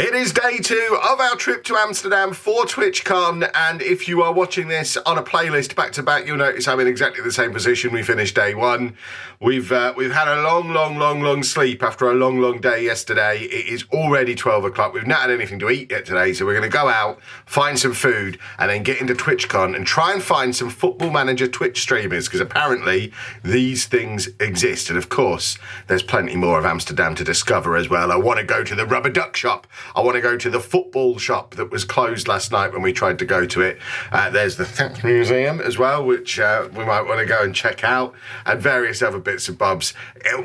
It is day 2 of our trip to Amsterdam for TwitchCon, and if you are watching this on a playlist back to back, you'll notice I'm in exactly the same position we finished day 1. We've had a long sleep after a long day yesterday. It is already 12 o'clock. We've not had anything to eat yet today, so we're going to go out, find some food, and then get into TwitchCon and try and find some Football Manager Twitch streamers, because apparently these things exist. And of course, there's plenty more of Amsterdam to discover as well. I want to go to the rubber duck shop. I want to go to the football shop that was closed last night when we tried to go to it. There's the Theft Museum as well, which we might want to go and check out, and various other bits and bobs.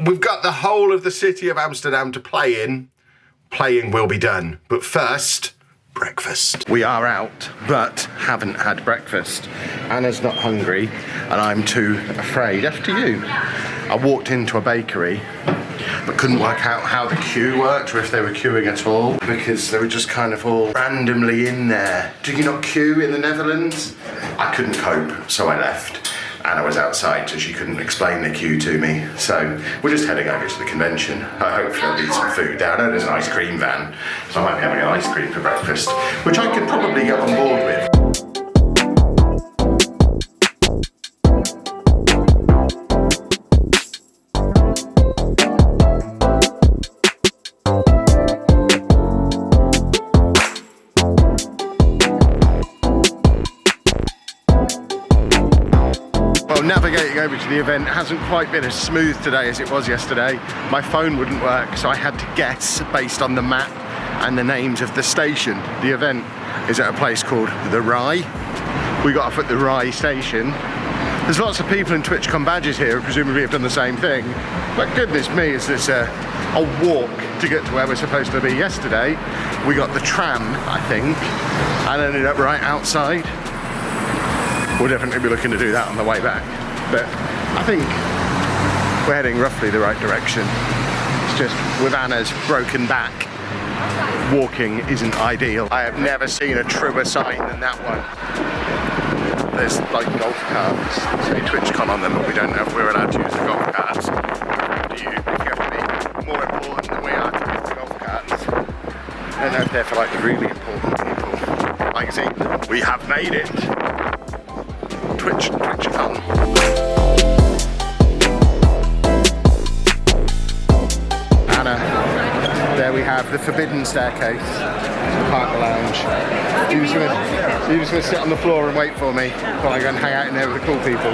We've got the whole of the city of Amsterdam to play in. Playing will be done. But first, breakfast. We are out, but haven't had breakfast. Anna's not hungry, and I'm too afraid. After you. I walked into a bakery, but couldn't work out how the queue worked, or if they were queuing at all, because they were just kind of all randomly in there. Do you not queue in the Netherlands? I couldn't cope, so I left. Anna was outside, so she couldn't explain the queue to me. So we're just heading over to the convention. Hopefully there'll be some food there. I know there's an ice cream van, so I might be having an ice cream for breakfast, which I could probably get on board with. Navigating over to the event hasn't quite been as smooth today as it was yesterday. My phone wouldn't work, so I had to guess based on the map and the names of the station. The event is at a place called The Rye. We got off at The Rye station. There's lots of people in TwitchCon badges here who presumably have done the same thing. But goodness me, is this a walk to get to where we're supposed to be. Yesterday, we got the tram, I think, and ended up right outside. We'll definitely be looking to do that on the way back. But I think we're heading roughly the right direction. It's just with Anna's broken back, walking isn't ideal. I have never seen a truer sign than that one. There's like golf carts, say TwitchCon on them, but we don't know if we're allowed to use the golf carts. If you have to be more important than we are to use the golf carts. I don't know if they're for like really important people. Like see, we have made it. TwitchCon. Anna, there we have the forbidden staircase to the partner lounge. You're just going to sit on the floor and wait for me while I go and hang out in there with the cool people.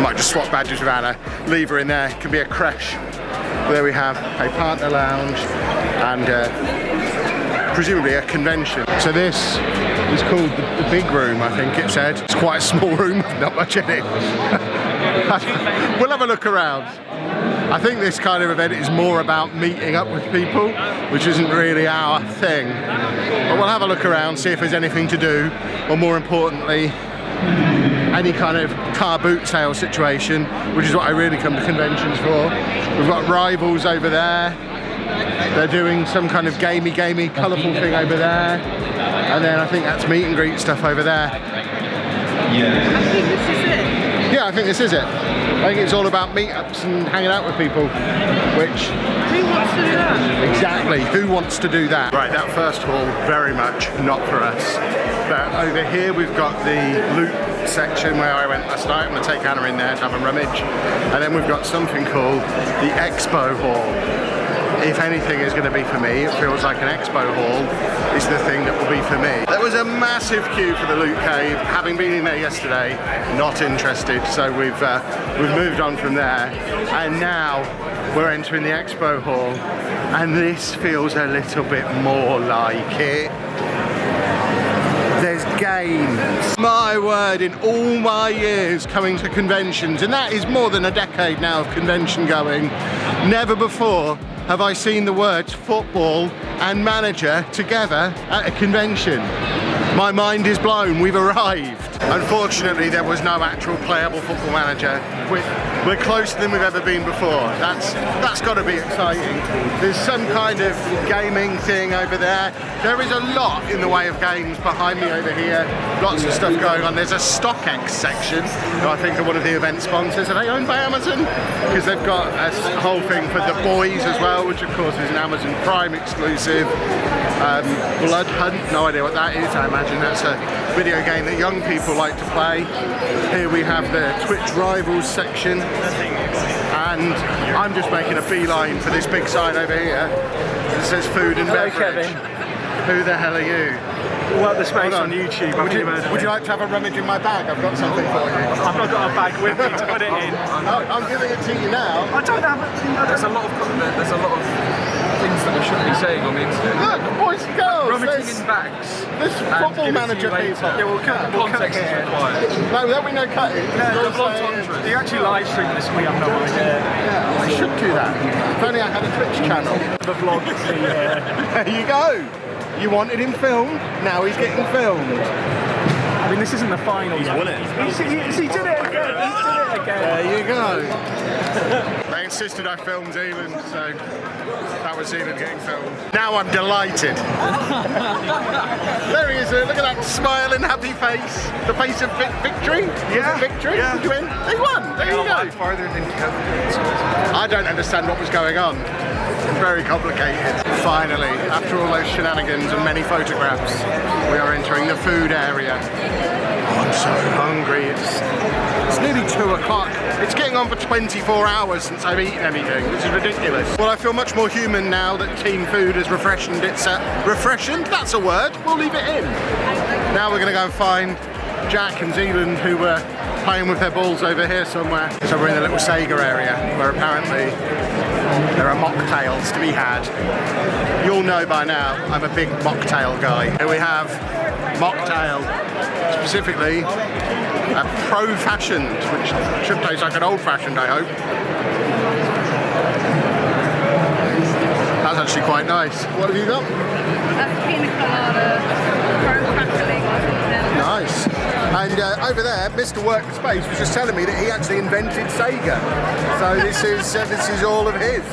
Might just swap badges with Anna, leave her in there. It could be a crash. There we have a partner lounge and presumably a convention. So this is called the big room, I think it said. It's quite a small room, not much in it. We'll have a look around. I think this kind of event is more about meeting up with people, which isn't really our thing. But we'll have a look around, see if there's anything to do, or more importantly, any kind of car boot sale situation, which is what I really come to conventions for. We've got Rivals over there. They're doing some kind of gamey, colourful thing over there. And then I think that's meet and greet stuff over there. Yeah. I think this is it. Yeah, I think this is it. I think it's all about meetups and hanging out with people, which... Who wants to do that? Exactly, who wants to do that? Right, that first hall, very much not for us. But over here we've got the loot section where I went last night. I'm going to take Anna in there to have a rummage. And then we've got something called the Expo Hall. If anything is going to be for me, it feels like an expo hall is the thing that will be for me. There was a massive queue for the loot cave. Having been in there yesterday, not interested, so we've moved on from there. And now we're entering the expo hall, and this feels a little bit more like it. There's games. My word, in all my years coming to conventions, and that is more than a decade now of convention going, never before have I seen the words football and manager together at a convention. My mind is blown, we've arrived. Unfortunately, there was no actual playable Football Manager. We're closer than we've ever been before. That's got to be exciting. There's some kind of gaming thing over there. There is a lot in the way of games behind me over here. Lots of stuff going on. There's a StockX section, who I think are one of the event sponsors. Are they owned by Amazon? Because they've got a whole thing for The Boys as well, which of course is an Amazon Prime exclusive. Blood Hunt, no idea what that is. I imagine that's a video game that young people like to play. Here we have the Twitch Rivals section, and I'm just making a beeline for this big sign over here that says food and beverage. Kevin. Who the hell are you? WorkTheSpace on YouTube. Would you like to have a rummage in my bag? I've got something for you. I've not got a bag with me to put it in. I'm giving it to you now. I don't have it. There's a lot of things that we shouldn't be saying on the internet. Look, boys and girls. Rummaging in bags. This Football Manager people. Yeah, we'll cut Context is it. required. No, there'll be no cutting. The blonde tundra. Do you actually live stream this? We have no idea. Yeah, I should do that. If only I had a Twitch channel. The vlog. There you go. You wanted him filmed, now he's getting filmed. I mean, this isn't the final. He's won it. He did it again. He did it again. There you go. They insisted I filmed Zealand, so that was Zealand getting filmed. Now I'm delighted. There he is. Look at that smiling, happy face. The face of victory. Yeah. Victory. Yeah. Did you win? They won. There you go. Farther than Kevin. I don't understand what was going on. Very complicated. Finally, after all those shenanigans and many photographs, we are entering the food area. Oh, I'm so hungry. It's nearly 2 o'clock. It's getting on for 24 hours since I've eaten anything. This is ridiculous. Well, I feel much more human now that Team Food has refreshened its... refreshened? That's a word. We'll leave it in. Now we're going to go and find Jack and Zealand, who were playing with their balls over here somewhere. So we're in the little Sega area, where apparently there are mocktails to be had. You'll know by now, I'm a big mocktail guy. Here we have mocktail, specifically a pro-fashioned, which should taste like an old-fashioned, I hope. That's actually quite nice. What have you got? Pina colada, pro-fashioning. Nice. And over there, Mr. WorkTheSpace was just telling me that he actually invented Sega. So this is all of his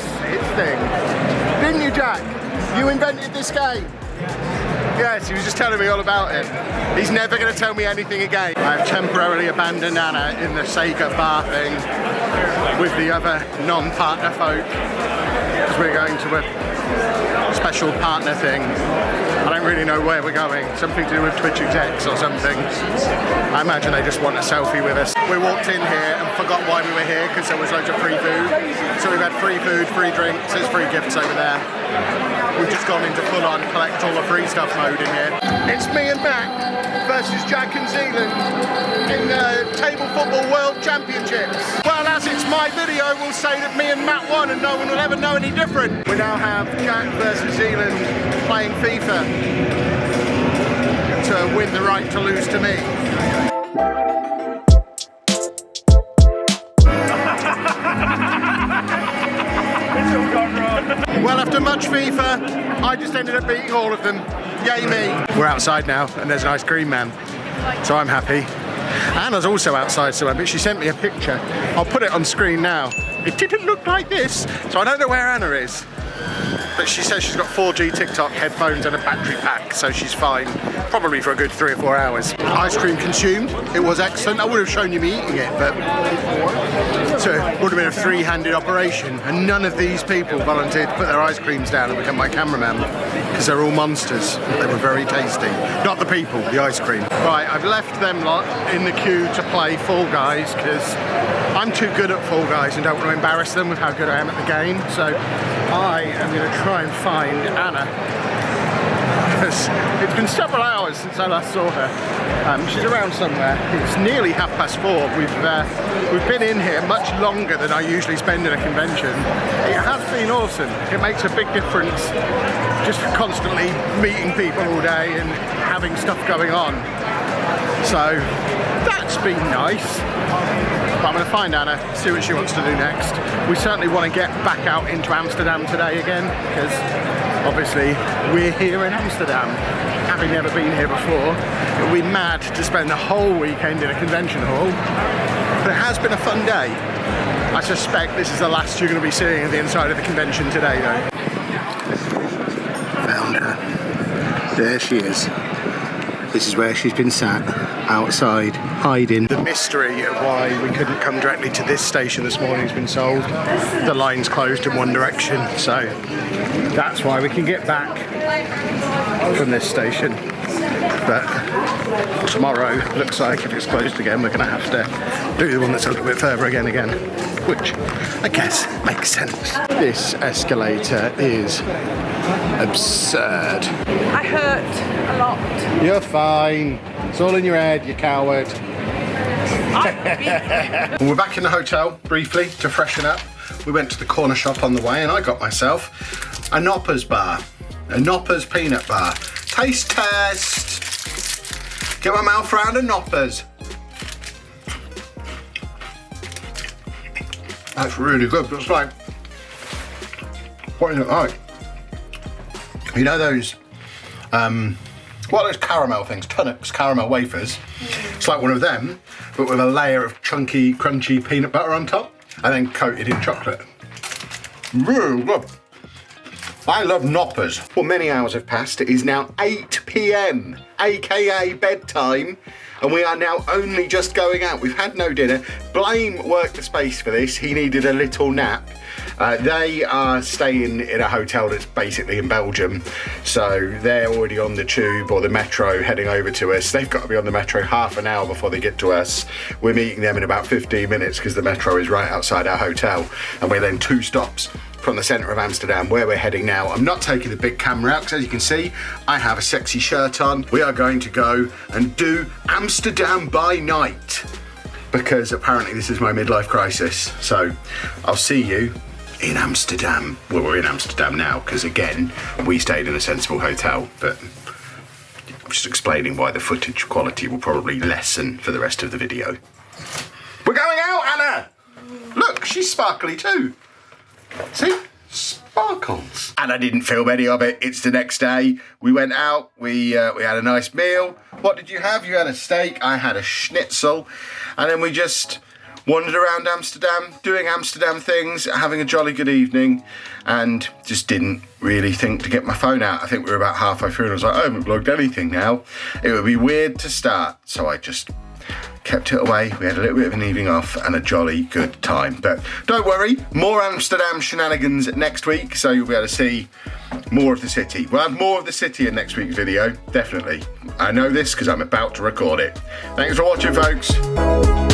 thing. Didn't you, Jack? You invented this game. Yes, he was just telling me all about it. He's never going to tell me anything again. I've temporarily abandoned Anna in the Sega bar thing with the other non-partner folk, because we're going to a special partner thing. I don't really know where we're going. Something to do with Twitch execs or something. I imagine they just want a selfie with us. We walked in here and forgot why we were here, because there was loads of free food. So we've had free food, free drinks, there's free gifts over there. We've just gone into full-on collect all the free stuff mode in here. It's me and Matt versus Jack and Zealand in the Table Football World Championships. Well, as it's my video, we'll say that me and Matt won and no one will ever know any different. We now have Jack versus Zealand playing FIFA to win the right to lose to me. Well, after much FIFA, I just ended up beating all of them. Yay me. We're outside now, and there's an ice cream man, so I'm happy. Anna's also outside somewhere, but she sent me a picture. I'll put it on screen now. It didn't look like this, so I don't know where Anna is. But she says she's got 4G TikTok headphones and a battery pack, so she's fine, probably for a good 3 or 4 hours. Ice cream consumed, it was excellent. I would have shown you me eating it, but so it would have been a 3-handed operation, and none of these people volunteered to put their ice creams down and become my cameraman, because they're all monsters. They were very tasty. Not the people, the ice cream. Right, I've left them lot in the queue to play Fall Guys, because I'm too good at Fall Guys and don't want to embarrass them with how good I am at the game, so I am going to try and find Anna, because it's been several hours since I last saw her. She's around somewhere. It's nearly 4:30. We've been in here much longer than I usually spend in a convention. It has been awesome. It makes a big difference just constantly meeting people all day and having stuff going on. So that's been nice. But I'm going to find Anna, see what she wants to do next. We certainly want to get back out into Amsterdam today again, because obviously we're here in Amsterdam. having never been here before, it would be mad to spend the whole weekend in a convention hall. But it has been a fun day. I suspect this is the last you're going to be seeing of the inside of the convention today, though. Found her. There she is. This is where she's been sat, outside, hiding. The mystery of why we couldn't come directly to this station this morning has been solved. The line's closed in one direction, so that's why we can get back from this station. But tomorrow, looks like if it's closed again, we're going to have to do the one that's a little bit further again, which I guess makes sense. This escalator is absurd. I hurt a lot. You're fine. It's all in your head, you coward. We're back in the hotel briefly to freshen up. We went to the corner shop on the way and I got myself a Knoppers bar. A Knoppers peanut bar. Taste test. Get my mouth around a Knoppers. That's really good. It's like, what is it like? You know those, those caramel things, Tunnocks caramel wafers. It's like one of them, but with a layer of chunky, crunchy peanut butter on top, and then coated in chocolate. Really good. I love Knoppers. Well, many hours have passed. It is now 8 p.m, aka bedtime, and we are now only just going out. We've had no dinner. Blame WorkTheSpace for this. He needed a little nap. They are staying in a hotel that's basically in Belgium, so they're already on the tube or the metro heading over to us. They've got to be on the metro half an hour before they get to us. We're meeting them in about 15 minutes because the metro is right outside our hotel, and we're then 2 stops from the centre of Amsterdam, where we're heading now. I'm not taking the big camera out because, as you can see, I have a sexy shirt on. We are going to go and do Amsterdam by night, because apparently this is my midlife crisis. So I'll see you in Amsterdam. Well, we're in Amsterdam now because, again, we stayed in a sensible hotel, but I'm just explaining why the footage quality will probably lessen for the rest of the video. We're going out, Anna! Look, she's sparkly too. See? Sparkles. And I didn't film any of it. It's the next day. We went out, we had a nice meal. What did you have? You had a steak, I had a schnitzel, and then we just wandered around Amsterdam, doing Amsterdam things, having a jolly good evening, and just didn't really think to get my phone out. I think we were about halfway through and I was like, I haven't vlogged anything now. It would be weird to start, so I just kept it away. We had a little bit of an evening off and a jolly good time. But don't worry, more Amsterdam shenanigans next week, so you'll be able to see more of the city. We'll have more of the city in next week's video, definitely. I know this because I'm about to record it. Thanks for watching, folks.